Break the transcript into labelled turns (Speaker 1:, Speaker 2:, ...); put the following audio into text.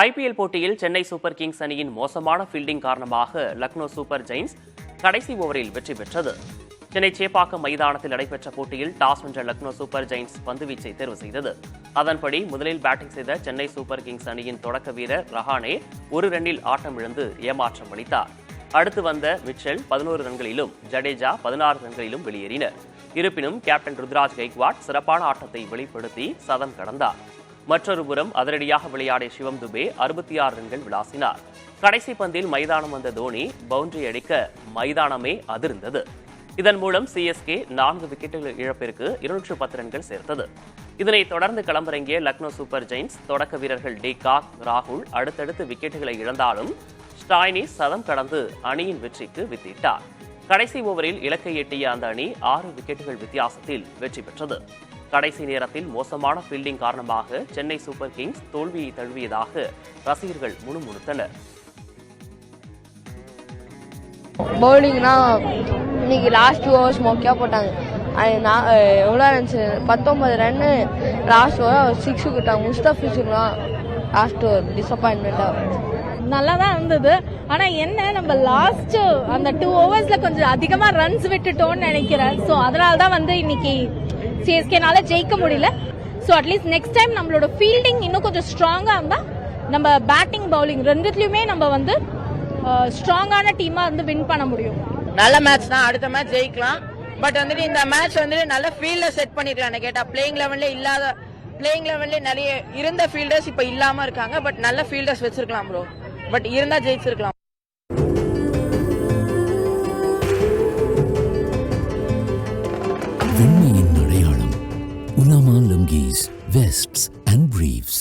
Speaker 1: IPL போட்டியில் Chennai super Kings அணியின் மோசமான ஃபீல்டிங் காரணமாக லக்னோ சூப்பர் ஜெயின்ஸ் கடைசி ஓவரில் வெற்றி பெற்றது. சென்னை சேப்பாக்கம் மைதானத்தில் நடைபெற்ற போட்டியில் டாஸ் வென்ற லக்னோ சூப்பர் ஜெயின்ஸ் பந்துவீச்சை தேர்வு செய்தது. அதன்படி முதலில் பேட்டிங் செய்த சென்னை சூப்பர் கிங்ஸ் அணியின் தொடக்க வீரர் ரஹானே ஒரு ரன்னில் ஆட்டம் இழந்து ஏமாற்றம் அளித்தார். அடுத்து வந்த மிச்சல் 11 ரன்களிலும் ஜடேஜா 16 ரன்களிலும் வெளியேறினர். இருப்பினும் கேப்டன் ருத்ராஜ் கெய்க்வாட் சிறப்பான ஆட்டத்தை வெளிப்படுத்தி சதம் கடந்தார். மற்றொரு புறம் அதிரடியாக விளையாடிய சிவம் துபே 66 ரன்கள் விளாசினார். கடைசி பந்தில் மைதானம் வந்த தோனி பவுண்டரி அடிக்க மைதானமே அதிர்ந்தது. இதன் மூலம் சிஎஸ்கே 4 விக்கெட்டுகள் இழப்பிற்கு 210 ரன்கள் சேர்த்தது. இதனைத் தொடர்ந்து களமிறங்கிய லக்னோ சூப்பர் ஜெயின்ஸ் தொடக்க வீரர்கள் டிகாக், ராகுல் அடுத்தடுத்து விக்கெட்டுகளை இழந்தாலும் ஸ்டாய்னிஸ் சதம் கடந்து அணியின் வெற்றிக்கு வித்திட்டார். கடைசி ஓவரில் இலக்கை எட்டிய அந்த அணி 6 விக்கெட்டுகள் வித்தியாசத்தில் வெற்றி பெற்றது. கடைசி நேரத்தில் மோசமான ஃபீல்டிங் காரணமாக சென்னை சூப்பர் கிங்ஸ் தோல்வியை தழுவியதாக ரசிகர்கள் முணுமுணுத்தனர்.
Speaker 2: பவுலிங்னா இன்னைக்கு லாஸ்ட் 2 ஓவர்ஸ் மொக்கையா போட்டாங்க. எவ்வளோ ரன்ஸ் 19 ரன்னு லாஸ்ட் ஓவர் 6 விட்டாங்க. முஸ்தபிசுலாம் லாஸ்ட் ஓவர் டிசப்பாயின்மெண்ட்டாக
Speaker 3: நல்லா தான் இருந்தது. ஆனா என்ன நம்ம லாஸ்ட் அந்த 2 ஓவர்ஸ்ல கொஞ்சம் அதிகமா ரன்ஸ் விட்டுட்டோம்னு நினைக்கிறேன். ஸோ அதனால தான் இன்னைக்கு சிஎஸ்கேனால ஜெயிக்க முடியல. ஸோ அட்லீஸ்ட் நெக்ஸ்ட் டைம் நம்மளோட ஃபீல்டிங் இன்னும் கொஞ்சம் ஸ்ட்ராங்கா இருந்தா நம்ம பேட்டிங் பவுலிங் ரெண்டுத்துலயுமே நம்ம ஸ்ட்ராங்கான டீமா வின் பண்ண முடியும்.
Speaker 4: நல்ல மேட்ச் தான், அடுத்த மேட்ச் ஜெயிக்கலாம். பட் இந்த மேட்ச் நல்ல ஃபீல்ட செட் பண்ணிருக்காங்க. கேட்டா பிளேயிங் லெவல்ல நிறைய இருந்த ஃபீல்டர்ஸ் இப்ப இல்லாம இருக்காங்க. பட் நல்ல ஃபீல்டர்ஸ் வச்சிருக்கலாம் ப்ரோ. பட் இருந்தா ஜெயிச்சிருக்கலாம்.
Speaker 5: வெண்மையின் அடையாளம் உலாமா லுங்கீஸ், வெஸ்ட்ஸ் அண்ட் பிரீவ்ஸ்.